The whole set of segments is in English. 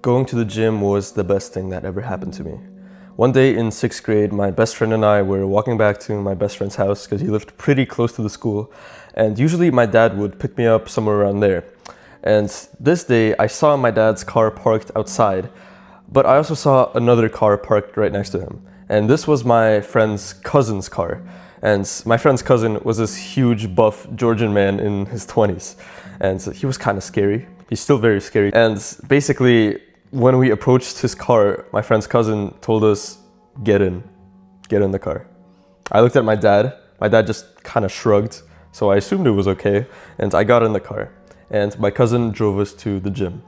Going to the gym was the best thing that ever happened to me. One day in 6th grade, my best friend and I were walking back to my best friend's house because he lived pretty close to the school. And usually my dad would pick me up somewhere around there. And this day I saw my dad's car parked outside, but I also saw another car parked right next to him. And this was my friend's cousin's car. And my friend's cousin was this huge, buff Georgian man in his 20s. And he was kind of scary. He's still very scary. And basically, when we approached his car, my friend's cousin told us, get in the car. I looked at my dad. My dad just kind of shrugged, so I assumed it was okay. And I got in the car. And my cousin drove us to the gym.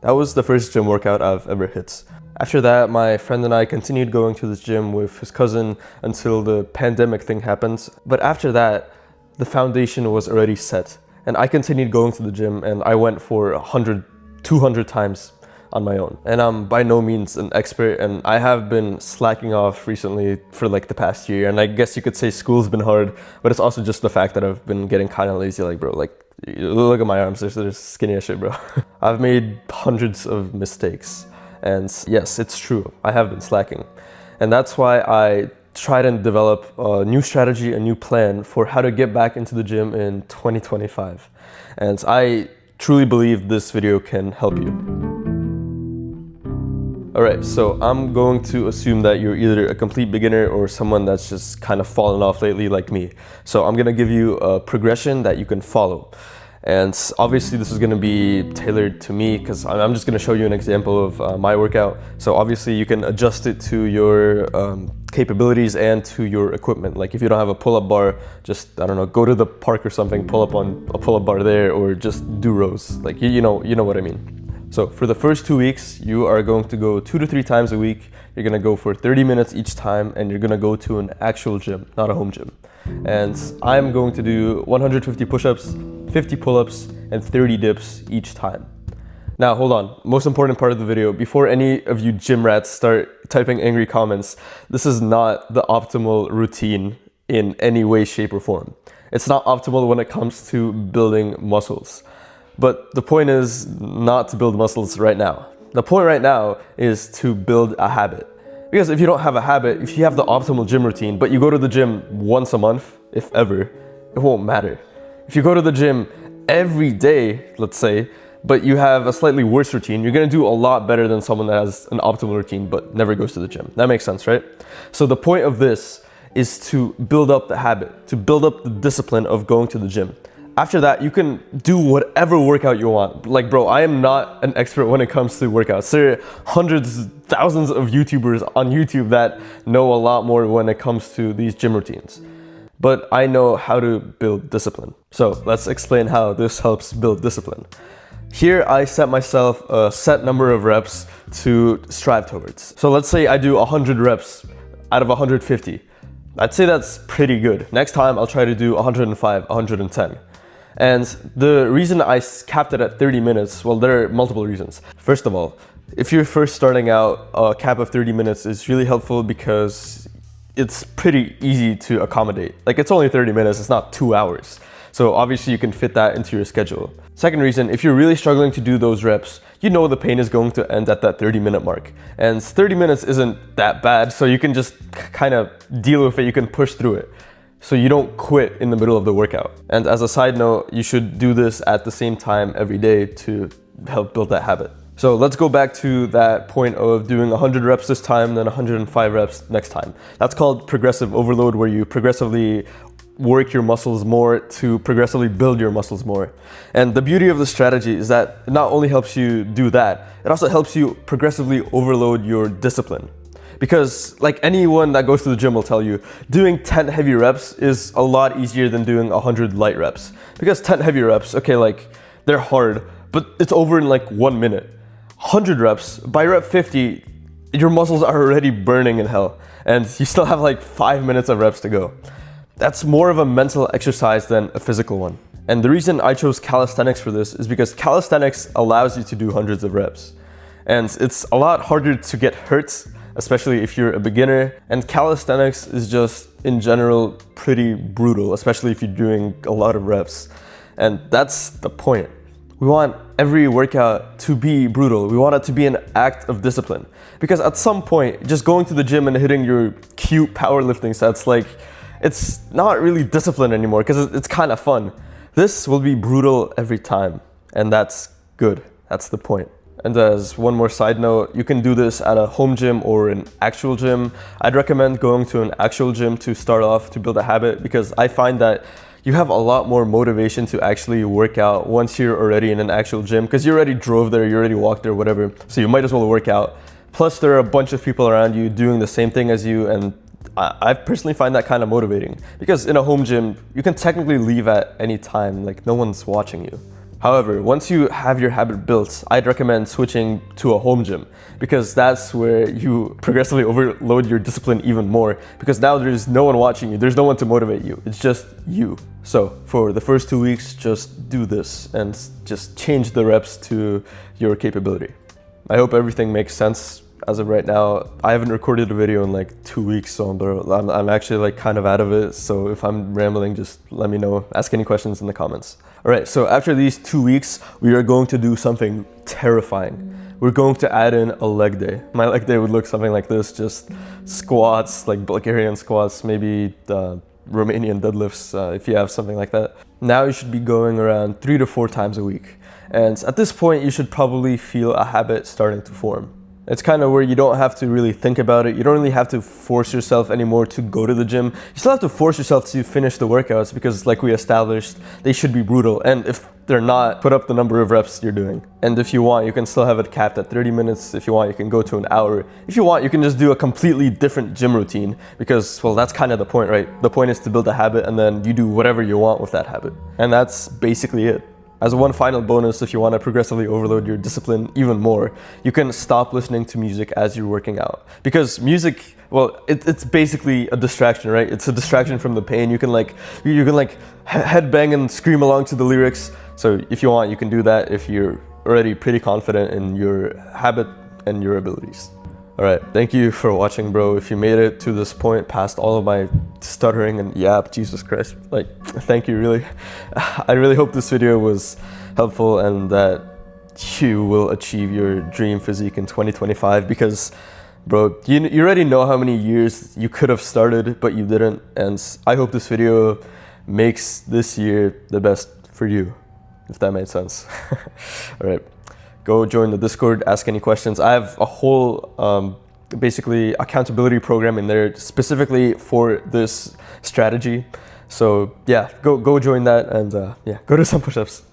That was the first gym workout I've ever hit. After that, my friend and I continued going to this gym with his cousin until the pandemic thing happened. But after that, the foundation was already set. And I continued going to the gym, and I went for 100, 200 times on my own. And I'm by no means an expert, and I have been slacking off recently for like the past year. And I guess you could say school's been hard, but it's also just the fact that I've been getting kind of lazy. Like, bro, like, look at my arms, they're skinny as shit, bro. I've made hundreds of mistakes. And yes, it's true, I have been slacking. And that's why I tried and develop a new strategy, a new plan for how to get back into the gym in 2025. And I truly believe this video can help you. Alright, so I'm going to assume that you're either a complete beginner or someone that's just kind of fallen off lately like me. So I'm gonna give you a progression that you can follow. And obviously this is going to be tailored to me because I'm just going to show you an example of my workout. So obviously you can adjust it to your capabilities and to your equipment. Like if you don't have a pull-up bar, just, I don't know, go to the park or something, pull up on a pull-up bar there, or just do rows. Like, you know what I mean. So for the first 2 weeks, you are going to go 2 to 3 times a week. You're going to go for 30 minutes each time, and you're going to go to an actual gym, not a home gym. And I'm going to do 150 push-ups, 50 pull-ups, and 30 dips each time. Now, hold on. Most important part of the video, before any of you gym rats start typing angry comments, this is not the optimal routine in any way, shape, or form. It's not optimal when it comes to building muscles. But the point is not to build muscles right now. The point right now is to build a habit. Because if you don't have a habit, if you have the optimal gym routine, but you go to the gym once a month, if ever, it won't matter. If you go to the gym every day, let's say, but you have a slightly worse routine, you're gonna do a lot better than someone that has an optimal routine but never goes to the gym. That makes sense, right? So the point of this is to build up the habit, to build up the discipline of going to the gym. After that, you can do whatever workout you want. Like, bro, I am not an expert when it comes to workouts. There are hundreds, thousands of YouTubers on YouTube that know a lot more when it comes to these gym routines. But I know how to build discipline. So let's explain how this helps build discipline. Here, I set myself a set number of reps to strive towards. So let's say I do 100 reps out of 150. I'd say that's pretty good. Next time, I'll try to do 105, 110. And the reason I capped it at 30 minutes, well, there are multiple reasons. First of all, if you're first starting out, a cap of 30 minutes is really helpful because it's pretty easy to accommodate. Like, it's only 30 minutes, it's not 2 hours. So obviously you can fit that into your schedule. Second reason, if you're really struggling to do those reps, you know the pain is going to end at that 30-minute mark. And 30 minutes isn't that bad, so you can just kind of deal with it, you can push through it. So you don't quit in the middle of the workout. And as a side note, you should do this at the same time every day to help build that habit. So let's go back to that point of doing 100 reps this time, then 105 reps next time. That's called progressive overload, where you progressively work your muscles more to progressively build your muscles more. And the beauty of the strategy is that it not only helps you do that, it also helps you progressively overload your discipline. Because like anyone that goes to the gym will tell you, doing 10 heavy reps is a lot easier than doing 100 light reps. Because 10 heavy reps, okay, like they're hard, but it's over in like 1 minute. 100 reps, by rep 50, your muscles are already burning in hell, and you still have like 5 minutes of reps to go. That's more of a mental exercise than a physical one. And the reason I chose calisthenics for this is because calisthenics allows you to do hundreds of reps. And it's a lot harder to get hurt, especially if you're a beginner. And calisthenics is just, in general, pretty brutal, especially if you're doing a lot of reps. And that's the point. We want every workout to be brutal. We want it to be an act of discipline. Because at some point, just going to the gym and hitting your cute powerlifting sets, like, it's not really discipline anymore because it's kind of fun. This will be brutal every time, and that's good. That's the point. And as one more side note, you can do this at a home gym or an actual gym. I'd recommend going to an actual gym to start off to build a habit, because I find that you have a lot more motivation to actually work out once you're already in an actual gym, because you already drove there, you already walked there, whatever. So you might as well work out. Plus there are a bunch of people around you doing the same thing as you, and I personally find that kind of motivating, because in a home gym, you can technically leave at any time, like no one's watching you. However, once you have your habit built, I'd recommend switching to a home gym, because that's where you progressively overload your discipline even more, because now there's no one watching you, there's no one to motivate you, it's just you. So for the first 2 weeks, just do this and just change the reps to your capability. I hope everything makes sense. As of right now, I haven't recorded a video in like 2 weeks, so I'm actually like kind of out of it. So if I'm rambling, just let me know. Ask any questions in the comments. All right, so after these 2 weeks, we are going to do something terrifying. We're going to add in a leg day. My leg day would look something like this, just squats, like Bulgarian squats, maybe Romanian deadlifts, if you have something like that. Now you should be going around 3 to 4 times a week. And at this point, you should probably feel a habit starting to form. It's kind of where you don't have to really think about it. You don't really have to force yourself anymore to go to the gym. You still have to force yourself to finish the workouts, because like we established, they should be brutal. And if they're not, put up the number of reps you're doing. And if you want, you can still have it capped at 30 minutes. If you want, you can go to an hour. If you want, you can just do a completely different gym routine, because, well, that's kind of the point, right? The point is to build a habit, and then you do whatever you want with that habit. And that's basically it. As one final bonus, if you want to progressively overload your discipline even more, you can stop listening to music as you're working out. Because music, well, it's basically a distraction, right? It's a distraction from the pain. You can headbang and scream along to the lyrics. So if you want, you can do that if you're already pretty confident in your habit and your abilities. All right, thank you for watching, bro. If you made it to this point, past all of my stuttering and yap, Jesus Christ, like, thank you, really. I really hope this video was helpful and that you will achieve your dream physique in 2025, because, bro, you already know how many years you could have started, but you didn't. And I hope this video makes this year the best for you, if that made sense. All right. Go join the Discord, ask any questions. I have a whole basically accountability program in there specifically for this strategy. So yeah, go join that, and yeah, go do some push-ups.